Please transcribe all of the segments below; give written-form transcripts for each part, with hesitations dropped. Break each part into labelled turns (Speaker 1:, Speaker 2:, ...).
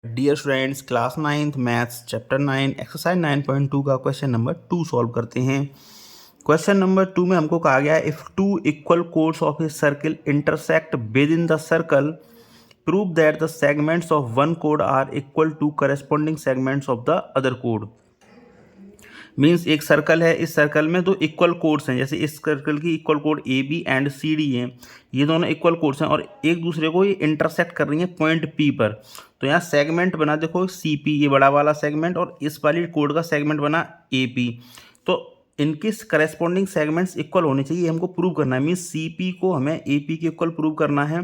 Speaker 1: Dear students, class 9th maths chapter 9 exercise 9.2 का question number 2 solve करते हैं। Question number 2 में हमको कहा गया है if two equal chords of a circle intersect with in the circle prove that the segments of one code are equal to corresponding segments of the other code. Means एक circle है, इस circle में दो equal codes हैं, जैसे इस circle की equal कोड A B and C D हैं, ये दोनों इक्वल कोड्स हैं और एक दूसरे को ये इंटरसेक्ट कर रही हैं पॉइंट पी पर। तो यहाँ सेगमेंट बना, देखो सी पी, ये बड़ा वाला सेगमेंट, और इस वाली कोड का सेगमेंट बना ए पी। तो इनके करेस्पॉन्डिंग सेगमेंट्स इक्वल होने चाहिए, हमको प्रूव करना है। मीन्स सी पी को हमें ए पी के इक्वल प्रूव करना है,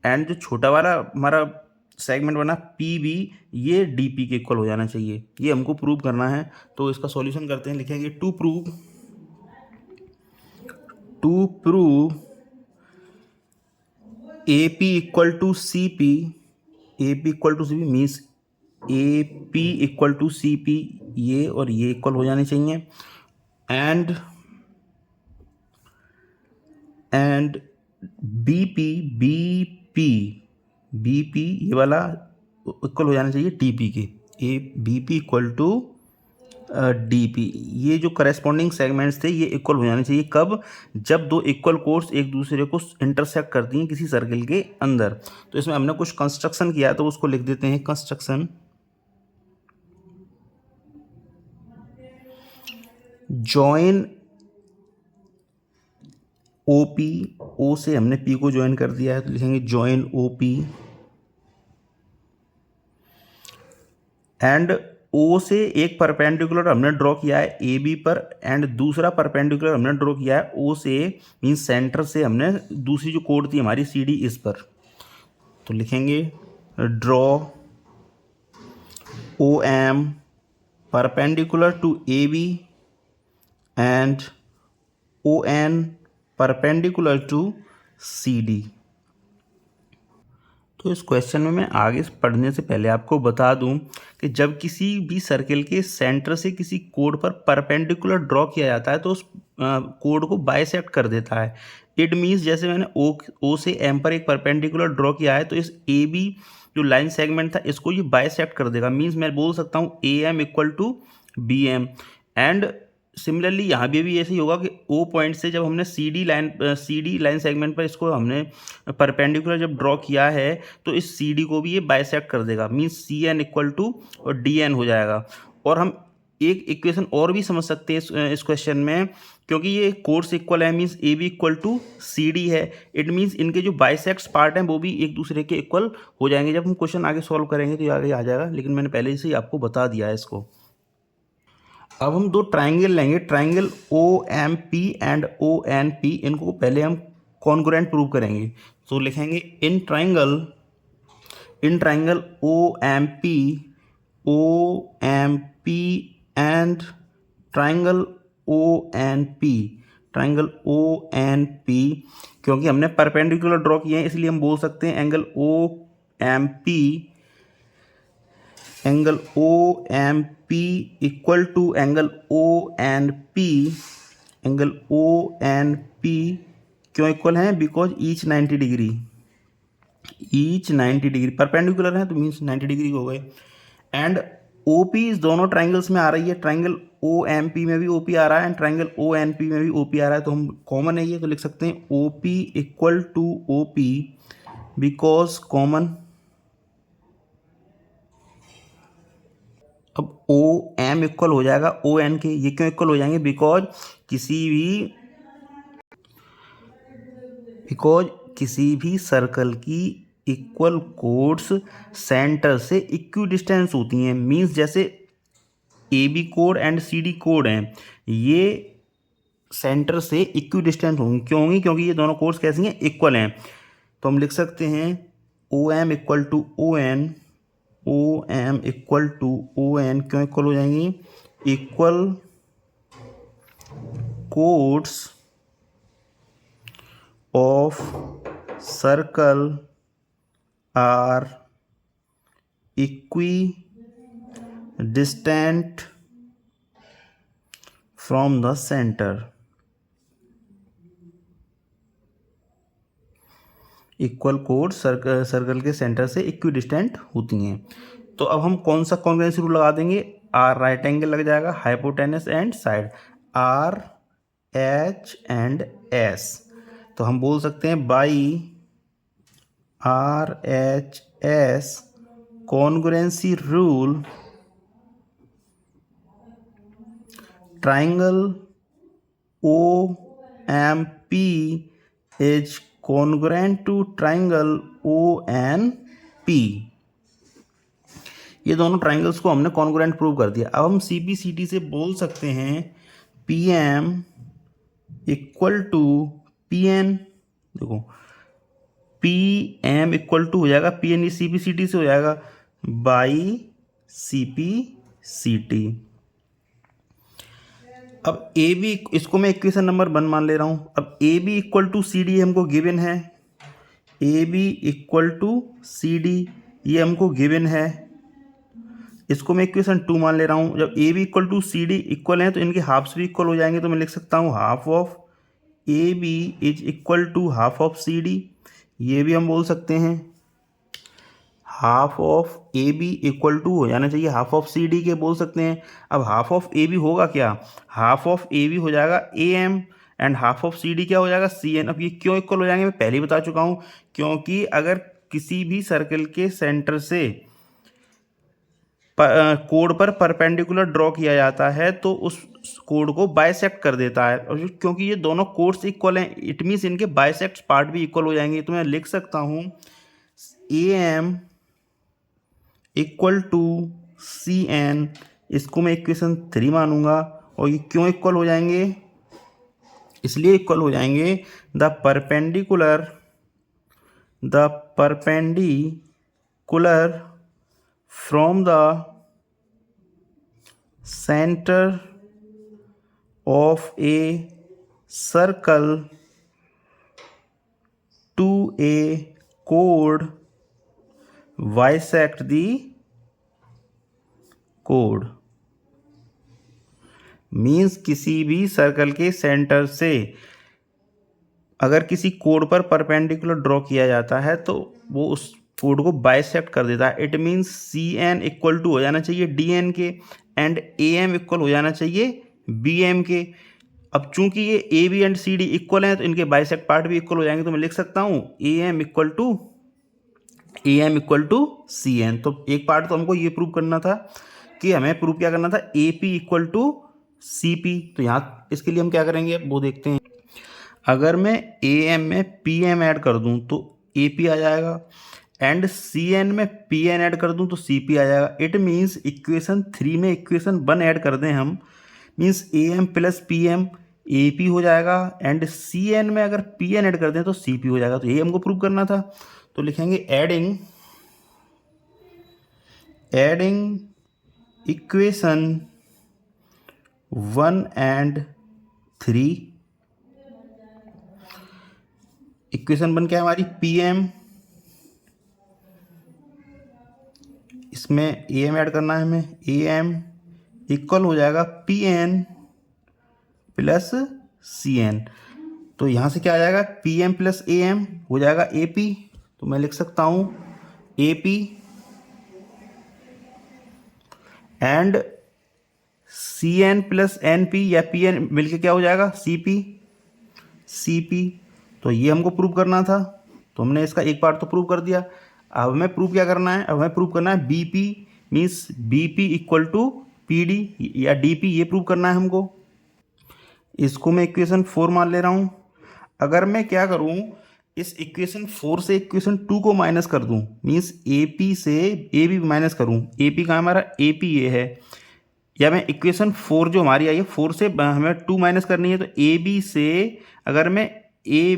Speaker 1: एंड जो छोटा वाला हमारा सेगमेंट बना पी बी, ये डी पी के इक्वल हो जाना चाहिए, ये हमको प्रूव करना है। तो इसका सॉल्यूशन करते हैं, लिखेंगे to prove A P equal to C P, A P equal to C P means A P equal to C P, ये और ये इक्वल हो जाने चाहिए, एंड बी पी ये वाला इक्वल हो जाना चाहिए डी पी के, A B P equal to D P. ये जो करेस्पॉन्डिंग सेगमेंट्स थे ये इक्वल हो जाने चाहिए, कब? जब दो इक्वल कोड्स एक दूसरे को इंटरसेक्ट करती हैं किसी सर्किल के अंदर। तो इसमें हमने कुछ कंस्ट्रक्शन किया है, तो उसको लिख देते हैं कंस्ट्रक्शन। जॉइन ओ पी, ओ से हमने पी को ज्वाइन कर दिया है, तो लिखेंगे जॉइन ओ पी, एंड ओ से एक परपेंडिकुलर हमने ड्रॉ किया है ए बी पर, एंड दूसरा परपेंडिकुलर हमने ड्रॉ किया है ओ से, मीन्स सेंटर से हमने दूसरी जो कोड थी हमारी सी डी इस पर। तो लिखेंगे draw O M perpendicular to A B and O N perpendicular to C D. तो इस क्वेश्चन में मैं आगे पढ़ने से पहले आपको बता दूं कि जब किसी भी सर्किल के सेंटर से किसी कोड पर परपेंडिकुलर ड्रॉ किया जाता है तो उस कोड को बाइसेक्ट कर देता है। इट मीन्स जैसे मैंने ओ से एम पर एक परपेंडिकुलर ड्रॉ किया है, तो इस ए बी जो लाइन सेगमेंट था इसको ये बाइसेक्ट कर देगा। मीन्स मैं बोल सकता हूँ A M equal to B M, and similarly यहाँ भी ऐसे ही होगा कि ओ पॉइंट से जब हमने सी डी लाइन सेगमेंट पर इसको हमने परपेंडिकुलर जब ड्रॉ किया है तो इस सी डी को भी ये बाइसेक्ट कर देगा, means C N equal to और डी एन हो जाएगा। और हम एक इक्वेशन और भी समझ सकते हैं इस क्वेश्चन में, क्योंकि ये कोड्स इक्वल है, means A B equal to C D है। इट मीन्स इनके जो बाइसेक्ट्स पार्ट हैं वो भी एक दूसरे के इक्वल हो जाएंगे। जब हम क्वेश्चन आगे सॉल्व करेंगे तो ये आगे आ जाएगा, लेकिन मैंने पहले से ही आपको बता दिया है इसको। अब हम दो ट्राइंगल लेंगे, triangle O M P and O N P, इनको पहले हम कॉन्ग्रुएंट प्रूव करेंगे। तो लिखेंगे in triangle O M P and triangle O N P, क्योंकि हमने परपेंडिकुलर ड्रॉ किए हैं इसलिए हम बोल सकते हैं angle O M P equal to angle O N P. क्यों इक्वल हैं? बिकॉज ईच 90 डिग्री परपेंडिकुलर है, तो मीन्स 90 डिग्री हो गए। एंड ओ पी इस दोनों ट्राइंगल्स में आ रही है, ट्राइंगल ओ एम पी में भी ओ पी आ रहा है and triangle O N P में भी ओ पी आ रहा है, तो हम कॉमन है ये, तो लिख सकते हैं O P equal to O P because common. अब ओ एम इक्वल हो जाएगा ओ एन के, ये क्यों इक्वल हो जाएंगे? बिकॉज किसी भी सर्कल की इक्वल कोड्स सेंटर से इक्वी डिस्टेंस होती हैं। मींस जैसे A B code and C D code हैं, ये सेंटर से इक्वी डिस्टेंस होंगी। क्यों होंगी? क्योंकि ये दोनों कोड्स कैसी हैं? इक्वल हैं। तो हम लिख सकते हैं O M equal to O N, क्यों इक्वल हो जाएंगी? Equal chords of circle are equidistant from the centre. Equal कोड सर्कल के सेंटर से इक्वी डिस्टेंट होती हैं। तो अब हम कौन सा कॉन्ग्रुएंसी रूल लगा देंगे, आर राइट एंगल लग जाएगा, hypotenuse and side, R H and S. तो हम बोल सकते हैं by R H S congruency rule triangle OMP is congruent to triangle ONP। ये दोनों ट्राइंगल्स को हमने कॉन्ग्रुएंट प्रूव कर दिया। अब हम CPCT से बोल सकते हैं PM इक्वल टू PN, देखो PM इक्वल टू हो जाएगा PN, ये CPCT से हो जाएगा बाई CPCT। अब ए बी, इसको मैं इक्वेशन नंबर 1 मान ले रहा हूँ। अब A B equal to C D हमको गिवन है, A B equal to C D ये हमको गिवन है, इसको मैं इक्वेशन 2 मान ले रहा हूँ। जब A B equal to C D equal है तो इनके हाफ्स भी इक्वल हो जाएंगे, तो मैं लिख सकता हूँ half of A B is equal to half of C D. ये भी हम बोल सकते हैं half of A B equal to हो जाना चाहिए हाफ ऑफ सी डी के, बोल सकते हैं। अब हाफ ऑफ ए बी होगा क्या, हाफ ऑफ ए बी हो जाएगा A M and half of C D क्या हो जाएगा सी एन। अब ये क्यों इक्वल हो जाएंगे मैं पहले ही बता चुका हूँ, क्योंकि अगर किसी भी सर्कल के सेंटर से कोड पर परपेंडिकुलर ड्रॉ किया जाता है तो उस कोड को बाइसेक्ट कर देता है, और क्योंकि ये दोनों कोड्स इक्वल हैं इट मीन्स इनके बाइसेक्ट पार्ट भी इक्वल हो जाएंगे। तो मैं लिख सकता हूँ A M equal to C N, इसको मैं इक्वेशन 3 मानूंगा। और ये क्यों इक्वल हो जाएंगे, इसलिए इक्वल हो जाएंगे the perpendicular from the centre of a circle to a कोड bisect the कोड। मीन्स किसी भी सर्कल के सेंटर से अगर किसी कोड पर परपेंडिकुलर ड्रॉ किया जाता है तो वो उस कोड को बाइसेक्ट कर देता है। It means C N equal to हो जाना चाहिए डी एन के एंड ए एम इक्वल हो जाना चाहिए बी एम के। अब चूंकि ये A B and C D equal हैं तो इनके बाइसेक्ट पार्ट भी इक्वल हो जाएंगे, तो मैं लिख सकता हूँ A M equal to C N. तो एक पार्ट तो हमको ये प्रूव करना था कि हमें प्रूव क्या करना था, A P equal to C P. तो यहाँ इसके लिए हम क्या करेंगे वो देखते हैं। अगर मैं ए एम में पी एम ऐड कर दूँ तो ए पी आ जाएगा, एंड सी एन में पी एन ऐड कर दूँ तो सी पी आ जाएगा। इट मीन्स इक्वेशन 3 में इक्वेशन 1 ऐड कर दें हम, means A M plus P M A P हो जाएगा, एंड सी एन में अगर पी एन ऐड कर दें तो सी पी हो जाएगा। तो यही हमको प्रूव करना था। तो लिखेंगे एडिंग इक्वेशन 1 एंड 3। इक्वेशन 1 क्या है हमारी, पी एम, इसमें ए एम ऐड करना है हमें, ए एम इक्वल हो जाएगा P N plus C N. तो यहाँ से क्या आ जाएगा, P M plus A M हो जाएगा ए पी। तो मैं लिख सकता हूँ A P and C N plus N P या पी एन मिलके क्या हो जाएगा सी पी। तो ये हमको प्रूव करना था, तो हमने इसका एक पार्ट तो प्रूव कर दिया। अब हमें प्रूव क्या करना है, अब हमें प्रूव करना है B P, means B P equal to P D या डी पी, ये प्रूव करना है हमको। इसको मैं इक्वेशन 4 मान ले रहा हूँ। अगर मैं क्या करूँ, इस इक्वेशन 4 से इक्वेशन 2 को माइनस कर दूँ, मीन्स ए पी से ए बी माइनस करूँ, ए पी कहाँ हमारा ए पी ये है, या मैं इक्वेशन 4 जो हमारी आई है 4 से हमें 2 माइनस करनी है, तो ए बी से अगर मैं ए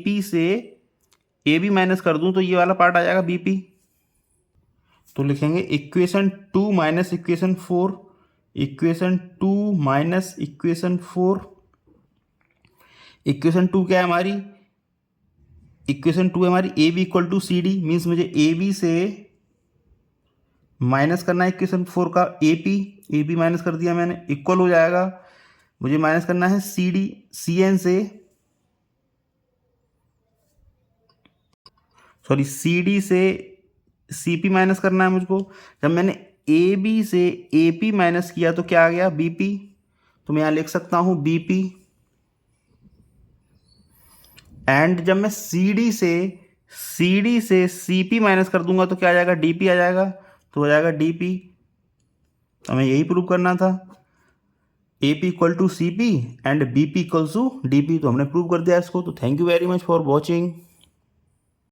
Speaker 1: पी से ए बी माइनस कर दूँ तो ये वाला पार्ट आ जाएगा बी पी। तो लिखेंगे equation 2 minus equation 4, equation 2 minus equation 4। Equation 2 क्या है हमारी, इक्वेशन 2 है हमारी A B equal to C D, means मुझे ए बी से माइनस करना है इक्वेशन 4 का ए पी माइनस कर दिया मैंने, इक्वल हो जाएगा, मुझे माइनस करना है सी डी सी एन से, सी डी से सी पी माइनस करना है मुझको। जब मैंने ए बी से ए पी माइनस किया तो क्या आ गया, बी पी। तो मैं यहाँ लिख सकता हूँ बी पी। एंड जब मैं सी डी से सी पी माइनस कर दूंगा तो क्या आ जाएगा, डी पी आ जाएगा। तो हो जाएगा डी पी। तो हमें यही प्रूव करना था, A P equal to C P and B P equals to D P. तो हमने प्रूव कर दिया इसको। तो thank you very much for watching.